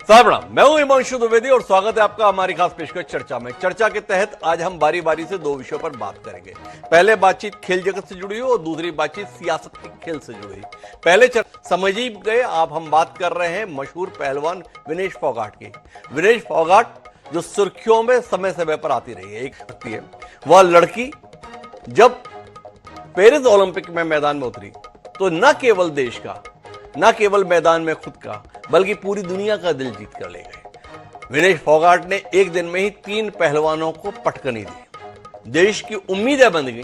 साहब मैं हूं हिमांशु द्विवेदी और स्वागत है आपका हमारी खास पेशकश चर्चा में। चर्चा के तहत आज हम बारी बारी से दो विषयों पर बात करेंगे। पहले बातचीत खेल जगत से जुड़ी हुई और दूसरी बातचीत सियासत के खेल से जुड़ी। पहले समझ ही गए आप, हम बात कर रहे हैं मशहूर पहलवान विनेश फोगाट की। विनेश फोगाट जो सुर्खियों में समय समय पर आती रही है, एक व्यक्ति है वह लड़की जब पेरिस ओलंपिक में मैदान में उतरी तो न केवल देश का, न केवल मैदान में खुद का, बल्कि पूरी दुनिया का दिल जीत कर ले गए। विनेश फोगाट ने एक दिन में ही 3 पहलवानों को पटकनी दी। देश की उम्मीदें बन गई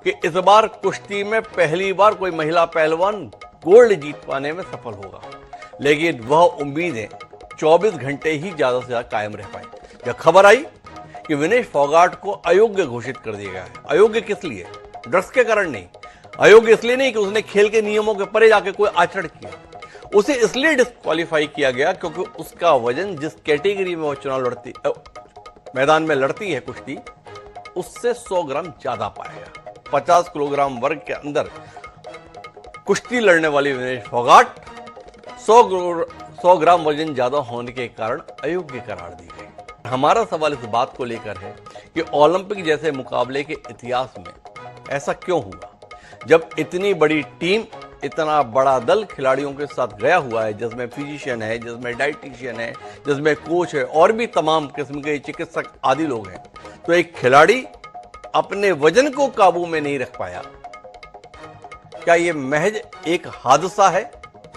कि इस बार कुश्ती में पहली बार कोई महिला पहलवान गोल्ड जीत पाने में सफल होगा, लेकिन वह उम्मीदें 24 घंटे ही ज्यादा से ज्यादा कायम रह पाई जब खबर आई कि विनेश फोगाट को अयोग्य घोषित कर दिया गया है। अयोग्य किस लिए? ड्रग्स के कारण नहीं, अयोग्य इसलिए नहीं कि उसने खेल के नियमों के परे जाके कोई आचरण किया। उसे इसलिए डिस्क्वालीफाई किया गया क्योंकि उसका वजन जिस कैटेगरी में वो मैदान में लड़ती है कुश्ती, उससे 100 ग्राम ज्यादा पाया गया। 50 किलोग्राम वर्ग के अंदर कुश्ती लड़ने वाली विनेश फोगाट 100 ग्राम वजन ज्यादा होने के कारण अयोग्य करार दी गई। हमारा सवाल इस बात को लेकर है कि ओलंपिक जैसे मुकाबले के इतिहास में ऐसा क्यों हुआ, जब इतनी बड़ी टीम, इतना बड़ा दल खिलाड़ियों के साथ गया हुआ है, जिसमें फिजिशियन है, जिसमें डाइटिशियन है, जिसमें कोच है और भी तमाम किस्म के चिकित्सक आदि लोग हैं, तो एक खिलाड़ी अपने वजन को काबू में नहीं रख पाया। क्या यह महज एक हादसा है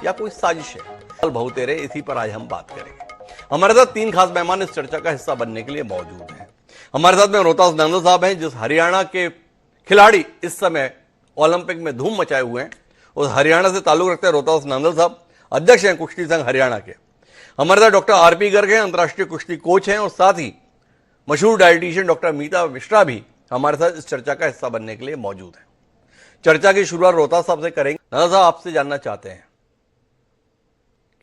या कोई साजिश है? बहुतेरे इसी पर आज हम बात करेंगे। हमारे साथ 3 खास मेहमान इस चर्चा का हिस्सा बनने के लिए मौजूद हैं। हमारे साथ में रोहतास नांदल साहब हैं, जिस हरियाणा के खिलाड़ी इस समय ओलंपिक में धूम मचाए हुए हैं, और हरियाणा से ताल्लुक रखते हैं रोहतास नांदल साहब, अध्यक्ष हैं कुश्ती संघ हरियाणा के। हमारे साथ डॉक्टर आरपी गर्ग हैं, अंतर्राष्ट्रीय कुश्ती कोच हैं, और साथ ही मशहूर डायटिशियन डॉक्टर मीता मिश्रा भी हमारे साथ इस चर्चा का हिस्सा बनने के लिए मौजूद हैं। चर्चा की शुरुआत रोहतास साहब से करेंगे। नांदल साहब, आपसे जानना चाहते हैं,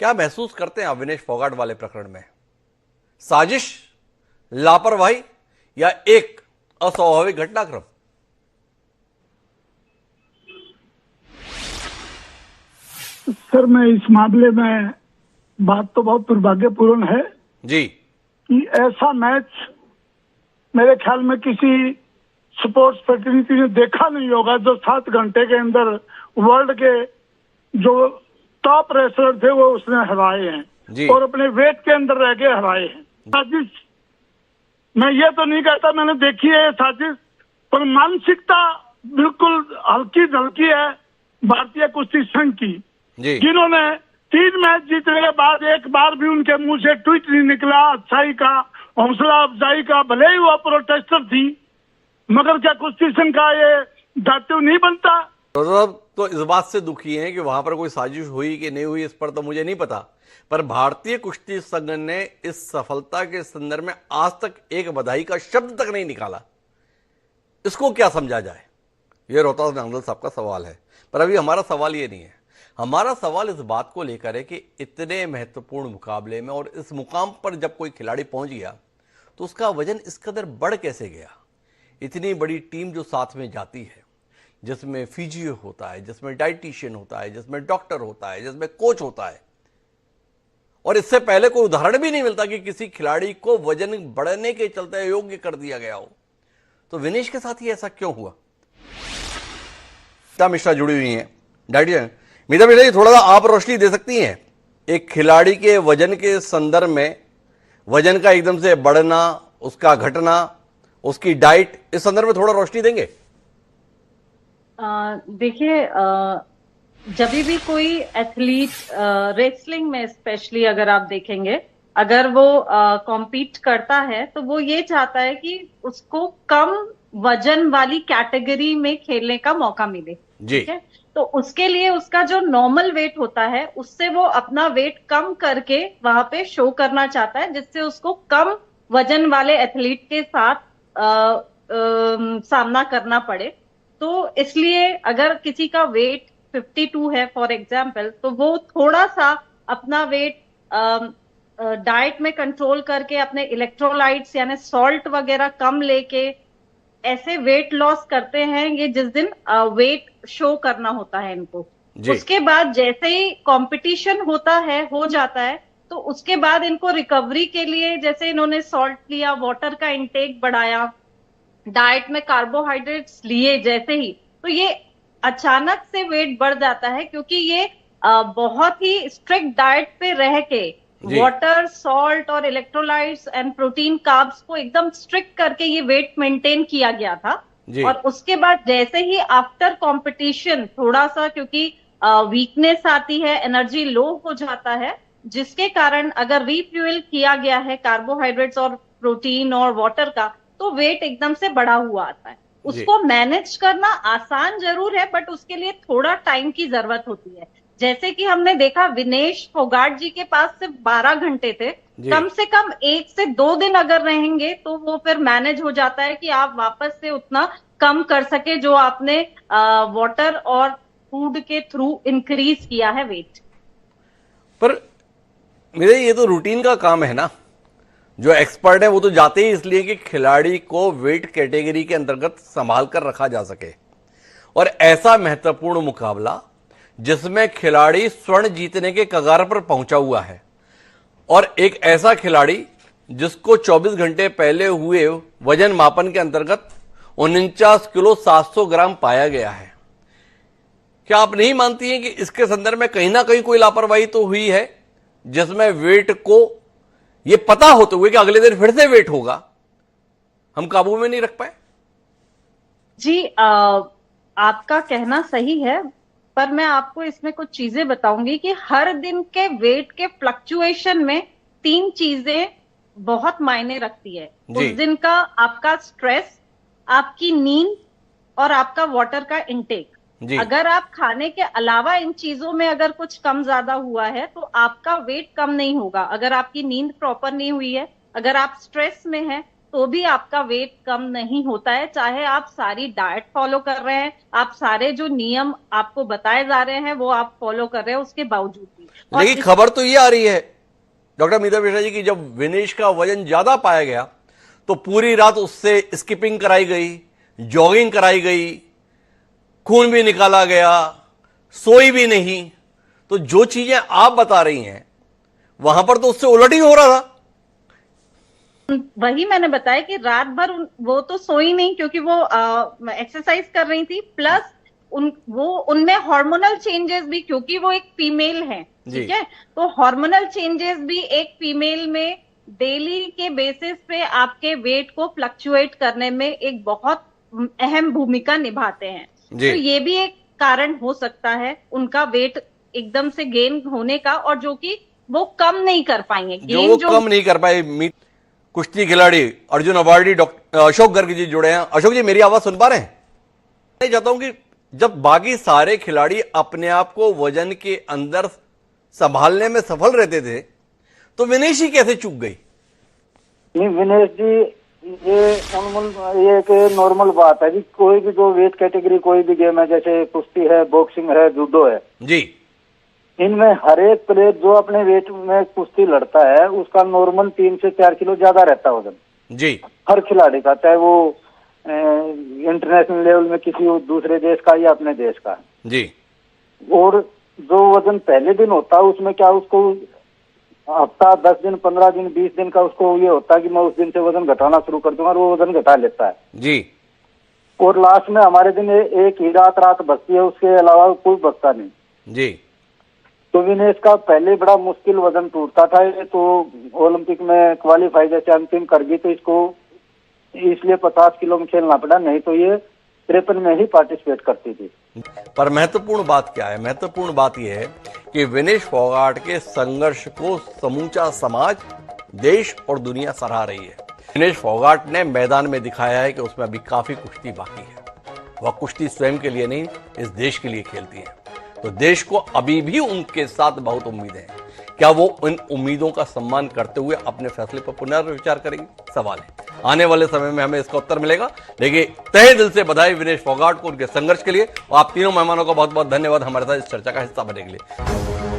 क्या महसूस करते हैं आप विनेश फोगाट वाले प्रकरण में? साजिश, लापरवाही या एक अस्वाभाविक घटनाक्रम? सर, मैं इस मामले में बात तो बहुत दुर्भाग्यपूर्ण है जी कि ऐसा मैच मेरे ख्याल में किसी स्पोर्ट्स प्रतिनिधि ने देखा नहीं होगा जो 7 घंटे के अंदर वर्ल्ड के जो टॉप रेसलर थे वो उसने हराए हैं और अपने वेट के अंदर रह के हराए हैं। साजिश, मैं ये तो नहीं कहता मैंने देखी है साजिश, पर मानसिकता बिल्कुल हल्की ढल्की है भारतीय कुश्ती संघ की, जिन्होंने 3 मैच जीतने के बाद एक बार भी उनके मुंह से ट्वीट नहीं निकला अच्छाई का, हौसला अफजाई का। भले ही वो प्रोटेस्टर थी, मगर क्या कुश्ती संघ का ये दायित्व नहीं बनता? तो इस बात से दुखी हैं कि वहां पर कोई साजिश हुई कि नहीं हुई, इस पर तो मुझे नहीं पता, पर भारतीय कुश्ती संघ ने इस सफलता के संदर्भ में आज तक एक बधाई का शब्द तक नहीं निकाला। इसको क्या समझा जाए? यह रोहतास नांदल साहब का सवाल है, पर अभी हमारा सवाल ये नहीं है। हमारा सवाल इस बात को लेकर है कि इतने महत्वपूर्ण मुकाबले में और इस मुकाम पर जब कोई खिलाड़ी पहुंच गया तो उसका वजन इस कदर बढ़ कैसे गया? इतनी बड़ी टीम जो साथ में जाती है, जिसमें फिजियो होता है, जिसमें डाइटिशियन होता है, जिसमें डॉक्टर होता है, जिसमें कोच होता है, और इससे पहले कोई उदाहरण भी नहीं मिलता कि किसी खिलाड़ी को वजन बढ़ने के चलते अयोग्य कर दिया गया हो, तो विनेश के साथ ही ऐसा क्यों हुआ? मीता मिश्रा जुड़ी हुई है, डाइटिशियन। मीता मिश्रा जी, थोड़ा सा आप रोशनी दे सकती हैं एक खिलाड़ी के वजन के संदर्भ में, वजन का एकदम से बढ़ना, उसका घटना, उसकी डाइट, इस संदर्भ में थोड़ा रोशनी देंगे? देखिए, जब भी कोई एथलीट रेसलिंग में स्पेशली अगर आप देखेंगे, अगर वो कॉम्पीट करता है तो वो ये चाहता है कि उसको कम वजन वाली कैटेगरी में खेलने का मौका मिले। ठीक है, तो उसके लिए उसका जो नॉर्मल वेट होता है उससे वो अपना वेट कम करके वहां पे शो करना चाहता है, जिससे उसको कम वजन वाले एथलीट के साथ सामना करना पड़े। तो इसलिए अगर किसी का वेट 52 है फॉर एग्जाम्पल, तो वो थोड़ा सा अपना वेट डाइट में कंट्रोल करके अपने इलेक्ट्रोलाइट्स यानी सॉल्ट वगैरह कम लेके ऐसे वेट लॉस करते हैं ये जिस दिन वेट शो करना होता है इनको। उसके बाद जैसे ही कंपटीशन होता है, हो जाता है, तो उसके बाद इनको रिकवरी के लिए जैसे इन्होंने सॉल्ट लिया, वाटर का इंटेक बढ़ाया, डाइट में कार्बोहाइड्रेट्स लिए जैसे ही, तो ये अचानक से वेट बढ़ जाता है, क्योंकि ये बहुत ही स्ट्रिक्ट डाइट पे रह के वाटर, सॉल्ट और इलेक्ट्रोलाइट्स एंड प्रोटीन, कार्ब्स को एकदम स्ट्रिक्ट करके ये वेट मेंटेन किया गया था। और उसके बाद जैसे ही आफ्टर कंपटीशन थोड़ा सा, क्योंकि वीकनेस आती है, एनर्जी लो हो जाता है, जिसके कारण अगर रिफ्यूल किया गया है कार्बोहाइड्रेट्स और प्रोटीन और वाटर का, तो वेट एकदम से बढ़ा हुआ आता है। उसको मैनेज करना आसान जरूर है, बट उसके लिए थोड़ा टाइम की जरूरत होती है। जैसे कि हमने देखा विनेश फोगाट जी के पास सिर्फ 12 घंटे थे, कम से कम 1 से 2 दिन अगर रहेंगे तो वो फिर मैनेज हो जाता है कि आप वापस से उतना कम कर सके जो आपने वाटर और फूड के थ्रू इंक्रीज किया है वेट। पर मेरे ये तो रूटीन का काम है ना, जो एक्सपर्ट है वो तो जाते ही इसलिए कि खिलाड़ी को वेट कैटेगरी के अंतर्गत संभाल कर रखा जा सके। और ऐसा महत्वपूर्ण मुकाबला जिसमें खिलाड़ी स्वर्ण जीतने के कगार पर पहुंचा हुआ है, और एक ऐसा खिलाड़ी जिसको 24 घंटे पहले हुए वजन मापन के अंतर्गत 49 किलो 700 ग्राम पाया गया है। क्या आप नहीं मानती हैं कि इसके संदर्भ में कहीं ना कहीं कोई लापरवाही तो हुई है, जिसमें वेट को ये पता होते हुए कि अगले दिन फिर से वेट होगा, हम काबू में नहीं रख पाए? जी, आपका कहना सही है, पर मैं आपको इसमें कुछ चीजें बताऊंगी कि हर दिन के वेट के फ्लक्चुएशन में 3 चीजें बहुत मायने रखती है। उस दिन का आपका स्ट्रेस, आपकी नींद और आपका वाटर का इंटेक। अगर आप खाने के अलावा इन चीजों में अगर कुछ कम ज्यादा हुआ है तो आपका वेट कम नहीं होगा। अगर आपकी नींद प्रॉपर नहीं हुई है, अगर आप स्ट्रेस में हैं, तो भी आपका वेट कम नहीं होता है, चाहे आप सारी डाइट फॉलो कर रहे हैं, आप सारे जो नियम आपको बताए जा रहे हैं वो आप फॉलो कर रहे हैं, उसके बावजूद भी। लेकिन खबर तो ये आ रही है डॉक्टर मीता मिश्रा जी की जब विनेश का वजन ज्यादा पाया गया तो पूरी रात उससे स्किपिंग कराई गई, जॉगिंग कराई गई, खून भी निकाला गया, सोई भी नहीं। तो जो चीजें आप बता रही हैं वहां पर तो उससे उलट ही हो रहा था। वही मैंने बताया कि रात भर वो तो सोई नहीं, क्योंकि वो एक्सरसाइज कर रही थी, प्लस उनमें हार्मोनल चेंजेस भी, क्योंकि वो एक फीमेल है, ठीक है, तो हार्मोनल चेंजेस भी एक फीमेल में डेली के बेसिस पे आपके वेट को फ्लक्चुएट करने में एक बहुत अहम भूमिका निभाते हैं। तो ये भी एक कारण हो सकता है उनका वेट एकदम से गेन होने का, और जो कि वो कम नहीं कर पाएंगे। कम नहीं कर पाए। कुश्ती खिलाड़ी अर्जुन अवार्डी डॉक्टर अशोक गर्ग जी जुड़े हैं। अशोक जी, मेरी आवाज सुन पा रहे हैं? मैं चाहता हूं कि जब बाकी सारे खिलाड़ी अपने आप को वजन के अंदर संभालने में सफल रहते थे, तो विनेश जी कैसे चूक गई? नहीं विनेश जी, ये एक नॉर्मल बात है जी। कोई भी जो वेट कैटेगरी कोई भी गेम है, जैसे कुश्ती है, बॉक्सिंग है, जूडो है जी, इनमें हर एक प्लेयर जो अपने वेट में कुश्ती लड़ता है उसका नॉर्मल 3 से 4 किलो ज्यादा रहता है वजन जी, हर खिलाड़ी का, चाहे वो इंटरनेशनल लेवल में किसी दूसरे देश का या अपने देश का जी। और जो वजन पहले दिन होता है उसमें क्या उसको हफ्ता, 10 दिन, 15 दिन, 20 दिन का उसको ये होता है कि मैं उस दिन से वजन घटाना शुरू कर दूंगा, और वो वजन घटा लेता है जी। और लास्ट में हमारे दिन एक ही रात बचती है, उसके अलावा कोई बचता नहीं जी। तो विनेश का पहले बड़ा मुश्किल वजन टूटता था, तो ओलंपिक में क्वालिफाई जैसे अंतिम कर गई, तो इसको इसलिए 50 किलो में खेलना पड़ा, नहीं तो ये 53 में ही पार्टिसिपेट करती थी। पर महत्वपूर्ण बात क्या है? महत्वपूर्ण बात यह है कि विनेश फोगाट के संघर्ष को समूचा समाज, देश और दुनिया सराह रही है। विनेश फोगाट ने मैदान में दिखाया है कि उसमें अभी काफी कुश्ती बाकी है। वह कुश्ती स्वयं के लिए नहीं, इस देश के लिए खेलती है। तो देश को अभी भी उनके साथ बहुत उम्मीदें हैं। क्या वो उन उम्मीदों का सम्मान करते हुए अपने फैसले पर पुनर्विचार करेंगे? सवाल है। आने वाले समय में हमें इसका उत्तर मिलेगा। लेकिन तहे दिल से बधाई विनेश फोगाट को उनके संघर्ष के लिए, और आप तीनों मेहमानों का बहुत बहुत धन्यवाद हमारे साथ इस चर्चा का हिस्सा बनने के लिए।